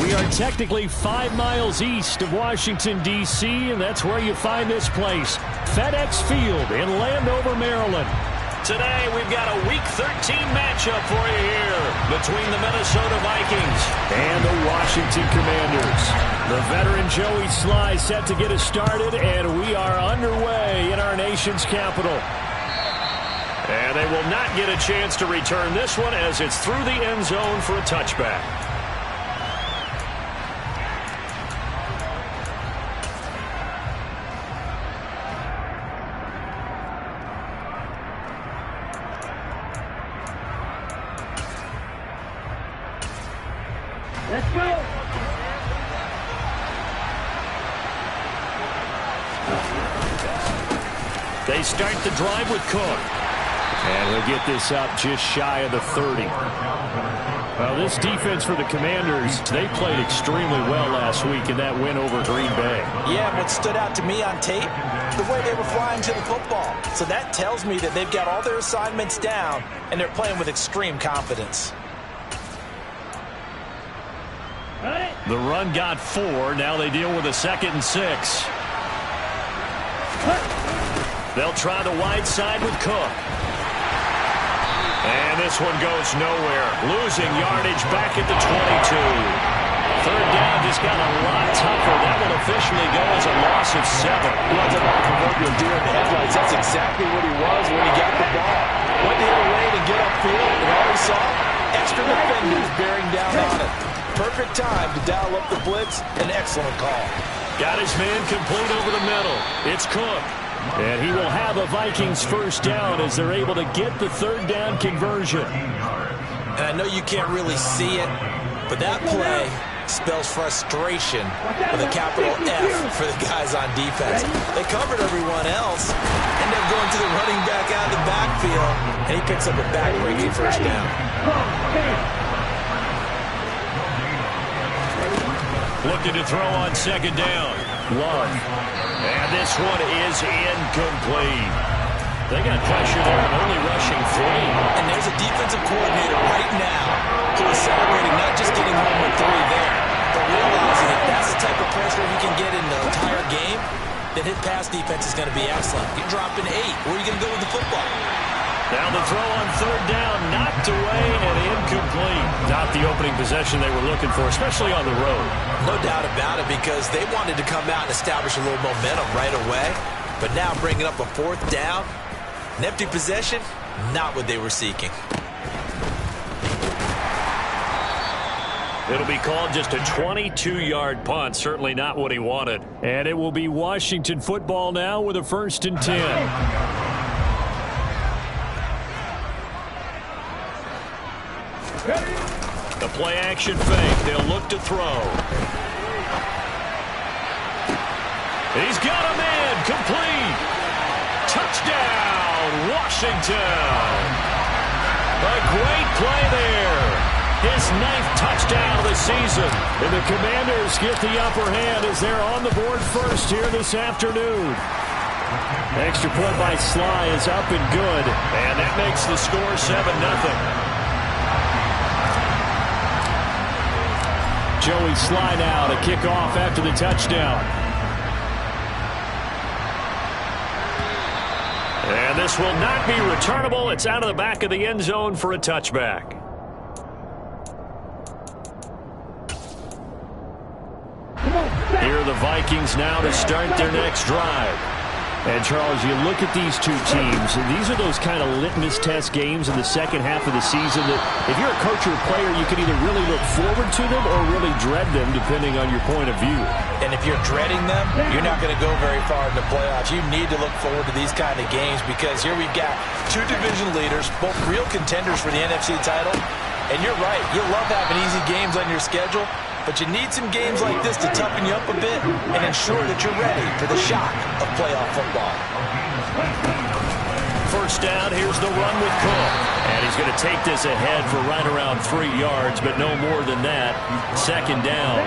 We are technically 5 miles east of Washington, D.C., and that's where you find this place, FedEx Field in Landover, Maryland. Today, we've got a Week 13 matchup for you here between the Minnesota Vikings and the Washington Commanders. The veteran Joey Sly set to get us started, and we are underway in our nation's capital. And they will not get a chance to return this one as it's through the end zone for a touchback. Let's go! They start the drive with Cook. And he'll get this up just shy of the 30. Well, this defense for the Commanders, they played extremely well last week in that win over Green Bay. Yeah, what stood out to me on tape, the way they were flying to the football. So that tells me that they've got all their assignments down, and they're playing with extreme confidence. The run got 4. Now they deal with a 2nd and 6. They'll try the wide side with Cook. And this one goes nowhere. Losing yardage back at the 22. 3rd down just got a lot tougher. That will officially go as a loss of 7. Well, it's about proverbial deer in the headlights. That's exactly what he was when he got the ball. Went the other way to get upfield, and all he saw, extra defenders bearing down on it. Perfect time to dial up the blitz. An excellent call. Got his man complete over the middle. It's Cook. And he will have a Vikings 1st down as they're able to get the 3rd down conversion. And I know you can't really see it, but that play spells frustration with a capital F for the guys on defense. They covered everyone else, end up going to the running back out of the backfield, and he picks up a back-breaking 1st down. Looking to throw on 2nd down. Love. And this one is incomplete. They got pressure there and only rushing 3. And there's a defensive coordinator right now who is celebrating not just getting home with 3 there, but realizing that that's the type of pressure he can get in the entire game, then his pass defense is going to be excellent. You're dropping 8. Where are you going to go with the football? Now the throw on 3rd down, knocked away and incomplete. Not the opening possession they were looking for, especially on the road. No doubt about it, because they wanted to come out and establish a little momentum right away. But now bringing up a 4th down, an empty possession, not what they were seeking. It'll be called just a 22-yard punt, certainly not what he wanted. And it will be Washington football now with a 1st and 10. The play-action fake. They'll look to throw. He's got a man. Complete. Touchdown, Washington. A great play there. His 9th touchdown of the season. And the Commanders get the upper hand as they're on the board first here this afternoon. Extra point by Sly is up and good. And that makes the score 7-0. Joey Sly now to kick off after the touchdown. And this will not be returnable. It's out of the back of the end zone for a touchback. Here are the Vikings now to start their next drive. And, Charles, you look at these two teams, and these are those kind of litmus test games in the second half of the season that if you're a coach or a player, you can either really look forward to them or really dread them, depending on your point of view. And if you're dreading them, you're not going to go very far in the playoffs. You need to look forward to these kind of games because here we've got 2 division leaders, both real contenders for the NFC title. And you're right, you love having easy games on your schedule, but you need some games like this to toughen you up a bit and ensure that you're ready for the shock of playoff football. 1st down, here's the run with Cook. And he's going to take this ahead for right around 3 yards, but no more than that. 2nd down.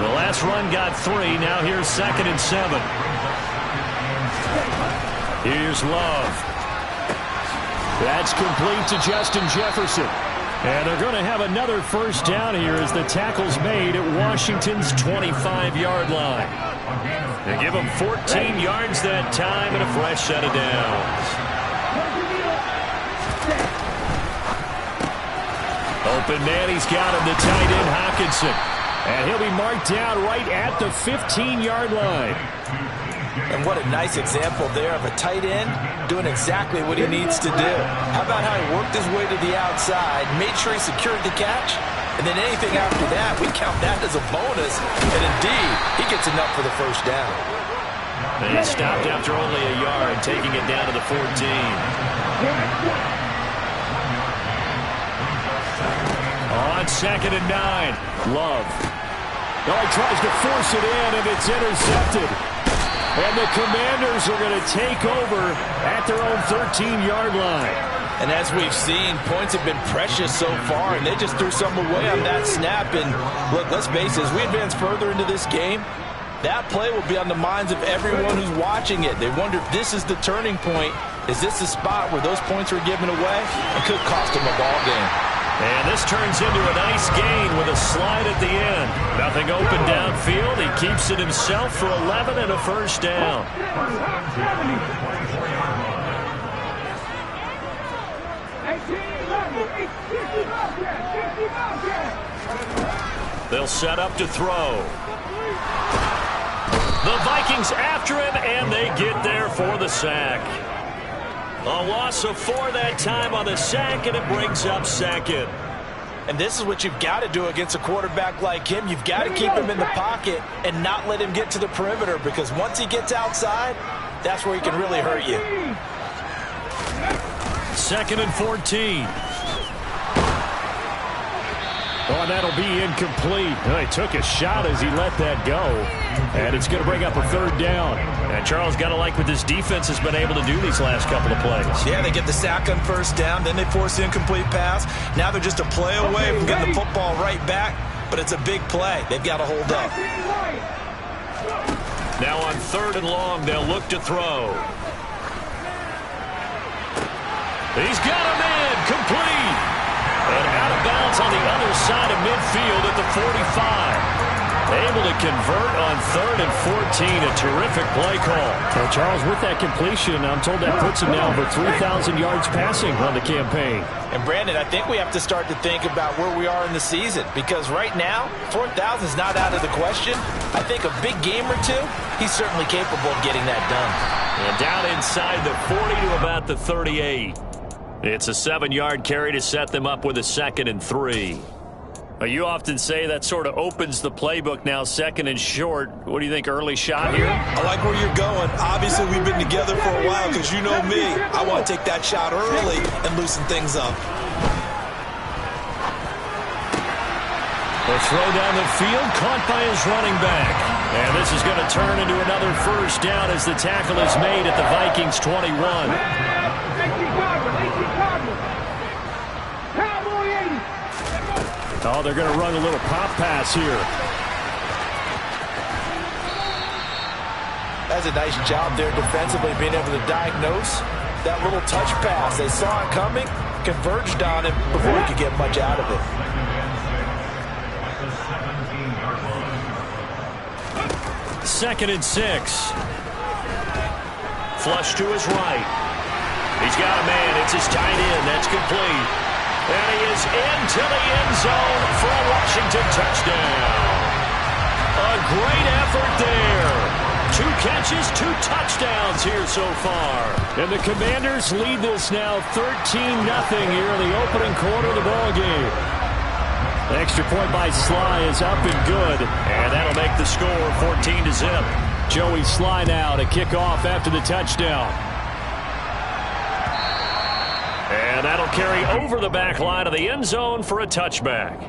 The last run got 3. Now here's 2nd and 7. Here's Love. That's complete to Justin Jefferson. And they're going to have another first down here as the tackle's made at Washington's 25-yard line. They give them 14 yards that time and a fresh set of downs. Open man, he's got him, the tight end Hockenson. And he'll be marked down right at the 15-yard line. And what a nice example there of a tight end doing exactly what he needs to do. How about how he worked his way to the outside, made sure he secured the catch, and then anything after that, we count that as a bonus. And indeed, he gets enough for the first down. And he stopped after only a yard, taking it down to the 14. On 2nd and 9, Love. Oh, he tries to force it in, and it's intercepted. And the Commanders are going to take over at their own 13-yard line. And as we've seen, points have been precious so far, and they just threw some away on that snap. And look, let's face it, as we advance further into this game, that play will be on the minds of everyone who's watching it. They wonder if this is the turning point. Is this the spot where those points were given away? It could cost them a ball game. And this turns into a nice gain with a slide at the end. Nothing open downfield. He keeps it himself for 11 and a first down. They'll set up to throw. The Vikings after him, and they get there for the sack. A loss of 4 that time on the sack, and it brings up 2nd. And this is what you've got to do against a quarterback like him. You've got to keep him in the pocket and not let him get to the perimeter, because once he gets outside, that's where he can really hurt you. 2nd and 14. Oh, and that'll be incomplete. He took a shot as he let that go. And it's going to bring up a 3rd down. And Charles got to like what this defense has been able to do these last couple of plays. Yeah, they get the sack on 1st down, then they force the incomplete pass. Now they're just a play away from getting the football right back, but it's a big play. They've got to hold up. Now on 3rd and long, they'll look to throw. He's got him in, complete. And out of bounds on the other side of midfield at the 45. Able to convert on 3rd and 14. A terrific play call. And Charles, with that completion, I'm told that puts him now over 3,000 yards passing on the campaign. And Brandon, I think we have to start to think about where we are in the season, because right now, 4,000 is not out of the question. I think a big game or two, he's certainly capable of getting that done. And down inside the 40 to about the 38. It's a 7-yard carry to set them up with a 2nd and 3. You often say that sort of opens the playbook now, 2nd and short. What do you think, early shot here? I like where you're going. Obviously, we've been together for a while, because you know me. I want to take that shot early and loosen things up. The throw down the field, caught by his running back. And this is going to turn into another first down as the tackle is made at the Vikings 21. Oh, they're going to run a little pop pass here. That's a nice job there defensively, being able to diagnose that little touch pass. They saw it coming, converged on it before he could get much out of it. Second and 6. Flush to his right. He's got a man. It's his tight end. That's complete. And he is into the end zone for a Washington touchdown. A great effort there. 2 catches, 2 touchdowns here so far. And the Commanders lead this now 13-0 here in the opening quarter of the ballgame. The extra point by Sly is up and good. And that'll make the score 14-0. Joey Sly now to kick off after the touchdown. And that'll carry over the back line of the end zone for a touchback.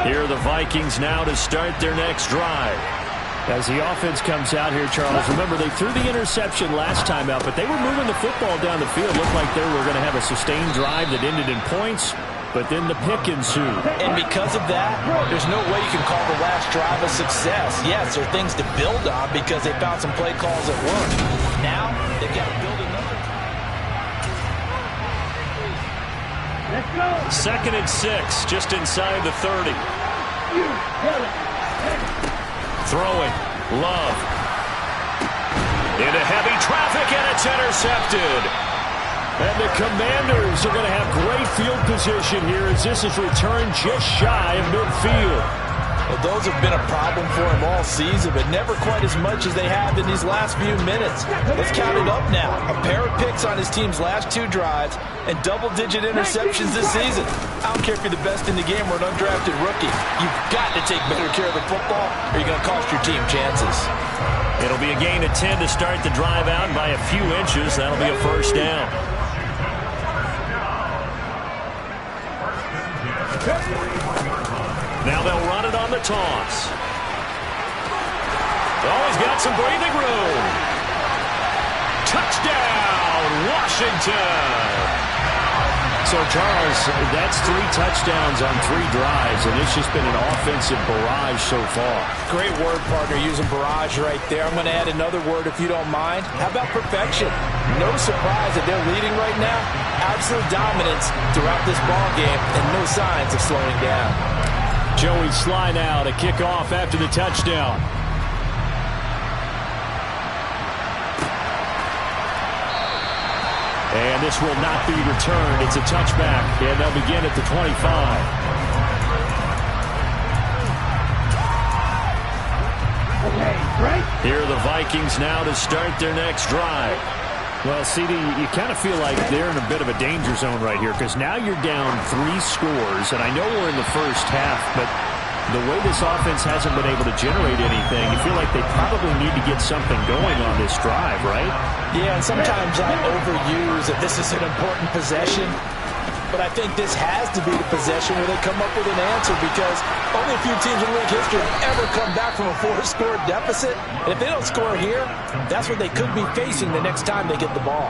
Here are the Vikings now to start their next drive. As the offense comes out here, Charles, remember they threw the interception last time out, but they were moving the football down the field. Looked like they were going to have a sustained drive that ended in points. but then the pick ensued. And because of that, there's no way you can call the last drive a success. Yes, there are things to build on because they found some play calls that work. Now, they've got to build another. Let's go. 2nd and 6, just inside the 30. Throwing. Love. Into heavy traffic, and it's intercepted. And the Commanders are going to have great field position here as this is returned just shy of midfield. Well, those have been a problem for him all season, but never quite as much as they have in these last few minutes. Let's count it up now. A pair of picks on his team's last 2 drives and double-digit interceptions this season. I don't care if you're the best in the game or an undrafted rookie. You've got to take better care of the football or you're going to cost your team chances. It'll be a gain of 10 to start the drive out by a few inches. That'll be a first down. Now they'll run it on the toss. Oh, he's got some breathing room. Touchdown, Washington. So, Charles, that's 3 touchdowns on 3 drives, and it's just been an offensive barrage so far. Great word, partner, using barrage right there. I'm going to add another word if you don't mind. How about perfection? No surprise that they're leading right now. Absolute dominance throughout this ball game and no signs of slowing down. Joey Sly now to kick off after the touchdown. And this will not be returned. It's a touchback, and they'll begin at the 25. Here are the Vikings now to start their next drive. Well, CD, you kind of feel like they're in a bit of a danger zone right here because now you're down 3 scores, and I know we're in the first half, but the way this offense hasn't been able to generate anything, you feel like they probably need to get something going on this drive, right? Yeah, and sometimes I overuse that this is an important possession, but I think this has to be the possession where they come up with an answer because only a few teams in league history have ever come back from a 4-score deficit. And if they don't score here, that's what they could be facing the next time they get the ball.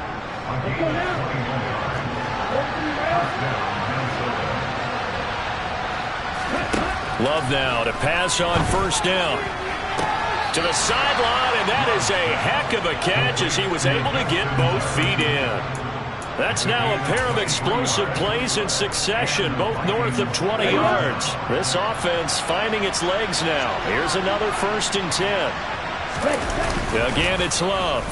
Love now to pass on first down. To the sideline, and that is a heck of a catch as he was able to get both feet in. That's now a pair of explosive plays in succession, both north of 20 yards. This offense finding its legs now. Here's another 1st and 10. Again, it's Love.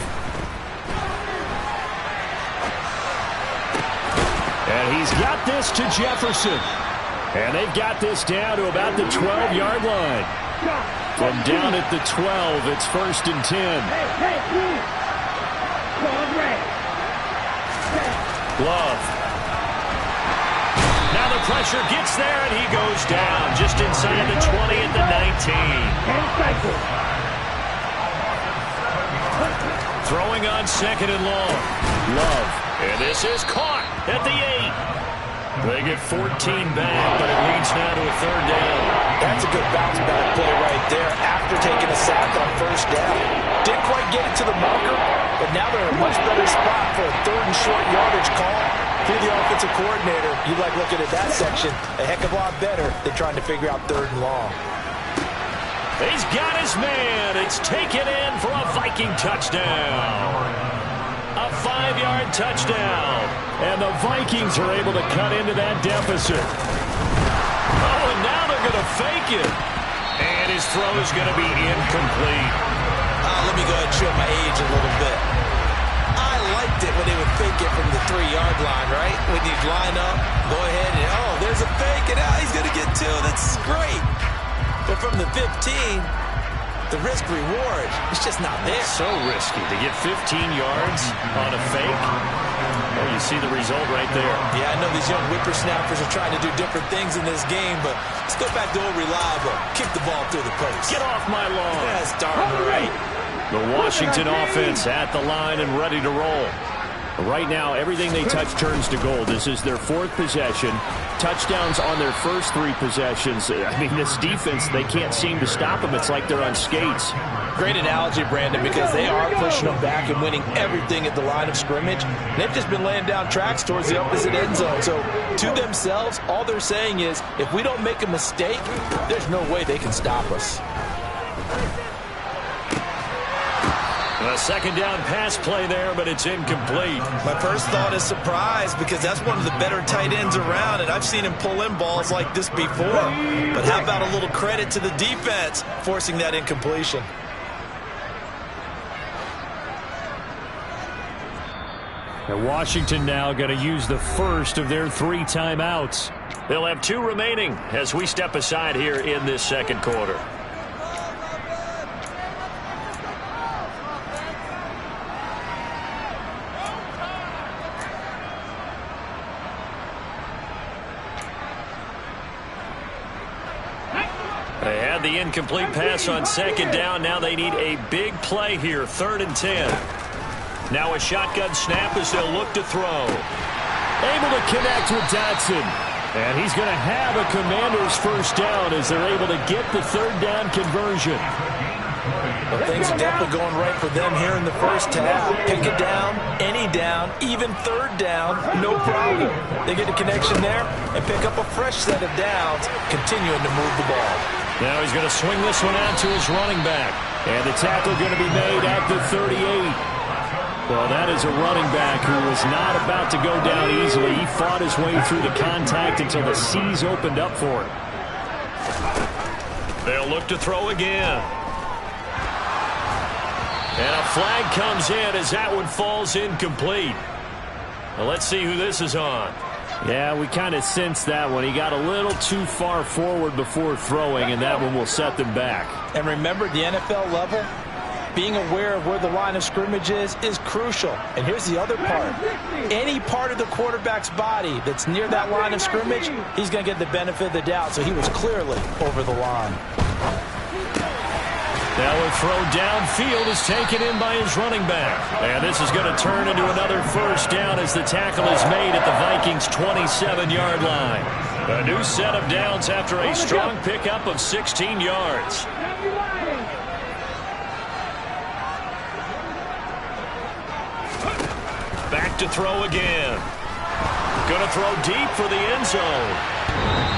And he's got this to Jefferson. And they've got this down to about the 12-yard line. From down at the 12, it's 1st and 10. Love. Now the pressure gets there, and he goes down just inside the 20 at the 19. Throwing on 2nd and long. Love. And this is caught at the 8. They get 14 back, but it leads now to a 3rd down. That's a good bounce back play right there after taking a sack on 1st down. Didn't quite get it to the marker, but now they're in a much better spot for a 3rd and short yardage call. If you're the offensive coordinator, you like looking at that section a heck of a lot better than trying to figure out 3rd and long. He's got his man. It's taken in for a Viking touchdown. A 5-yard touchdown. And the Vikings are able to cut into that deficit. Oh, and now they're going to fake it. And his throw is going to be incomplete. Let me go ahead and show my age a little bit. I liked it when they would fake it from the 3-yard line, right? When you line up, go ahead and, oh, there's a fake, and he's going to get 2. That's great. But from the 15, the risk-reward is just not there. It's so risky to get 15 yards on a fake. Oh, you see the result right there. Yeah, I know these young whippersnappers are trying to do different things in this game, but let's go back to old reliable. Kick the ball through the post. Get off my lawn. That's darn right. The Washington offense at the line and ready to roll. Right now, everything they touch turns to gold. This is their 4th possession. Touchdowns on their first 3 possessions. I mean, this defense, they can't seem to stop them. It's like they're on skates. Great analogy, Brandon, because they are pushing them back and winning everything at the line of scrimmage. They've just been laying down tracks towards the opposite end zone. So to themselves, all they're saying is, if we don't make a mistake, there's no way they can stop us. A second down pass play there, but it's incomplete. My first thought is surprise, because that's one of the better tight ends around, and I've seen him pull in balls like this before. But how about a little credit to the defense forcing that incompletion? And Washington now going to use the first of their 3 timeouts. They'll have 2 remaining as we step aside here in this second quarter. They had the incomplete pass on second down. Now they need a big play here, 3rd and 10. Now a shotgun snap as they'll look to throw. Able to connect with Dotson. And he's going to have a Commander's first down as they're able to get the 3rd down conversion. Well, things are definitely going right for them here in the first half. Pick it down, any down, even 3rd down, no problem. They get a connection there and pick up a fresh set of downs, continuing to move the ball. Now he's going to swing this one out to his running back. And the tackle going to be made at the 38. Well, that is a running back who was not about to go down easily. He fought his way through the contact until the seas opened up for him. They'll look to throw again. And a flag comes in as that one falls incomplete. Well, let's see who this is on. Yeah, we kind of sensed that one. He got a little too far forward before throwing, and that one will set them back. And remember, the NFL level, being aware of where the line of scrimmage is crucial. And here's the other part. Any part of the quarterback's body that's near that line of scrimmage, he's going to get the benefit of the doubt. So he was clearly over the line. Now a throw downfield is taken in by his running back. And this is going to turn into another first down as the tackle is made at the Vikings' 27-yard line. A new set of downs after a strong pickup of 16 yards. Back to throw again. Going to throw deep for the end zone.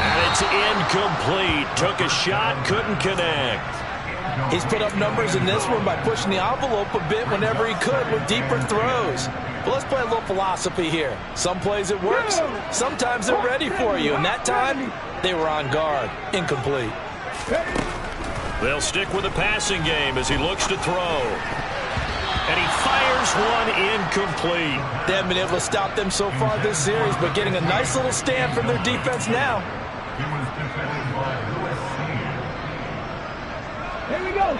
And it's incomplete. Took a shot, couldn't connect. He's put up numbers in this one by pushing the envelope a bit whenever he could with deeper throws. But let's play a little philosophy here. Some plays it works, sometimes they're ready for you. And that time, they were on guard. Incomplete. They'll stick with the passing game as he looks to throw. And he fires one incomplete. They haven't been able to stop them so far this series, but getting a nice little stand from their defense now.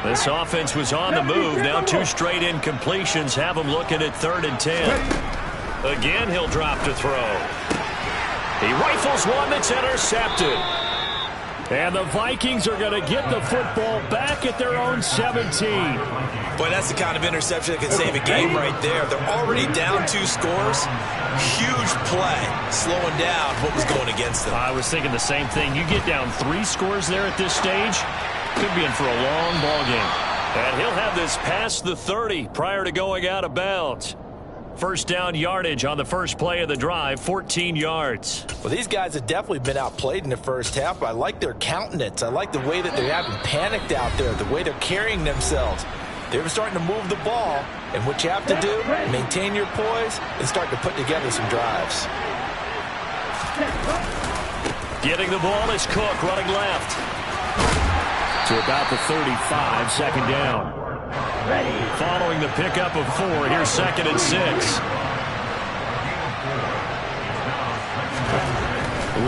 This offense was on the move. Now 2 straight incompletions have him looking at 3rd and 10. Again, he'll drop to throw. He rifles one that's intercepted. And the Vikings are going to get the football back at their own 17. Boy, that's the kind of interception that could save a game right there. They're already down 2 scores. Huge play, slowing down what was going against them. I was thinking the same thing. You get down 3 scores there at this stage, could be in for a long ball game. And he'll have this past the 30 prior to going out of bounds. First down yardage on the first play of the drive, 14 yards. Well, these guys have definitely been outplayed in the first half, but I like their countenance. I like the way that they haven't panicked out there, the way they're carrying themselves. They're starting to move the ball, and what you have to do, maintain your poise and start to put together some drives. Getting the ball is Cook running left. To about the 35, second down. Following the pickup of 4, here's 2nd and 6.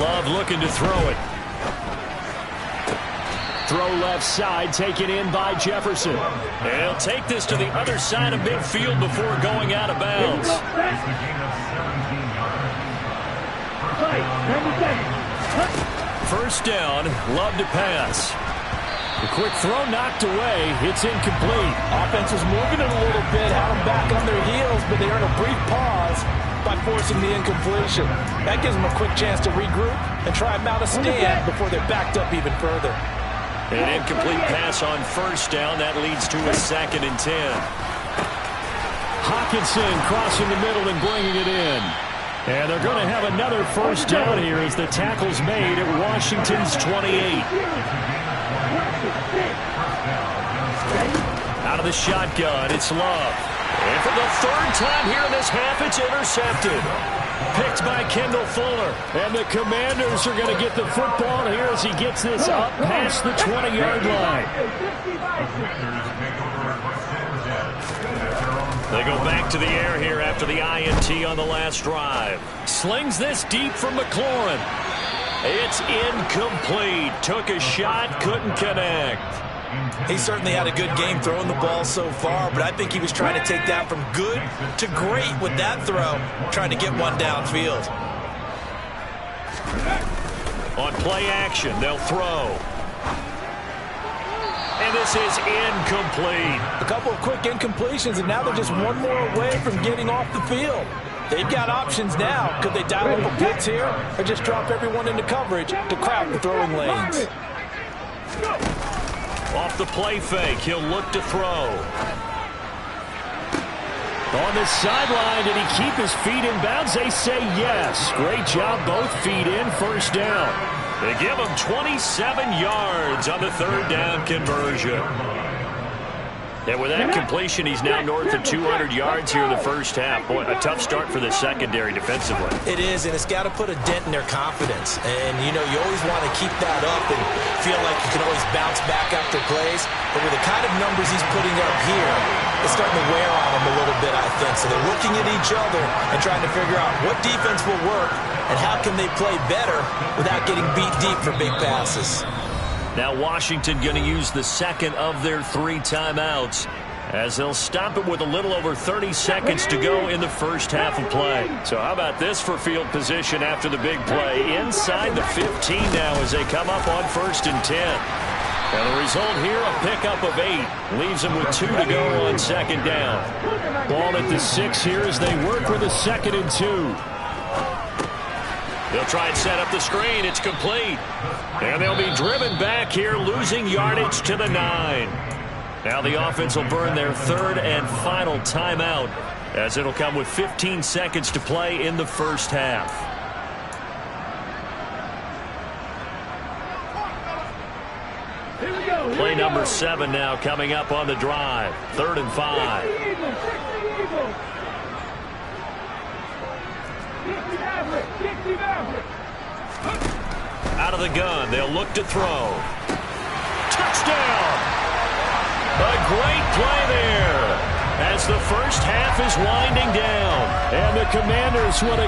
Love looking to throw it. Throw left side, taken in by Jefferson. And he'll take this to the other side of midfield before going out of bounds. First down, Love to pass. The quick throw knocked away. It's incomplete. Offense was moving it a little bit, had them back on their heels, but they earned a brief pause by forcing the incompletion. That gives them a quick chance to regroup and try and mount a stand before they're backed up even further. An incomplete pass on first down. That leads to a 2nd and 10. Hawkinson crossing the middle and bringing it in. And they're going to have another first down here as the tackle's made at Washington's 28. Out of the shotgun, it's Love. And for the 3rd time here in this half, it's intercepted. Picked by Kendall Fuller. And the Commanders are going to get the football here as he gets this up past the 20-yard line. They go back to the air here after the INT on the last drive. Slings this deep from McLaurin. It's incomplete. Took a shot, couldn't connect. He certainly had a good game throwing the ball so far, but I think he was trying to take that from good to great with that throw, trying to get one downfield. On play action, they'll throw. And this is incomplete. A couple of quick incompletions, and now they're just one more away from getting off the field. They've got options now. Could they dial up a blitz here or just drop everyone into coverage to crowd the throwing lanes? Off the play fake, he'll look to throw. On the sideline, did he keep his feet in bounds? They say yes. Great job, both feet in, first down. They give him 27 yards on the 3rd down conversion. And with that completion, he's now north of 200 yards here in the first half. Boy, a tough start for the secondary defensively. It is, and it's got to put a dent in their confidence. And, you know, you always want to keep that up and feel like you can always bounce back after plays. But with the kind of numbers he's putting up here, it's starting to wear on them a little bit, I think. So they're looking at each other and trying to figure out what defense will work and how can they play better without getting beat deep for big passes. Now Washington going to use the 2nd of their 3 timeouts as they'll stop it with a little over 30 seconds to go in the first half of play. So how about this for field position after the big play? Inside the 15 now as they come up on 1st and 10. And the result here, a pickup of 8. Leaves them with 2 to go on 2nd down. Ball at the 6 here as they work with a 2nd and 2. They'll try and set up the screen. It's complete. And they'll be driven back here, losing yardage to the 9. Now the offense will burn their 3rd and final timeout as it'll come with 15 seconds to play in the first half. Play number 7 now coming up on the drive. 3rd and 5. Out of the gun, they'll look to throw. Touchdown! A great play there as the first half is winding down. And the Commanders will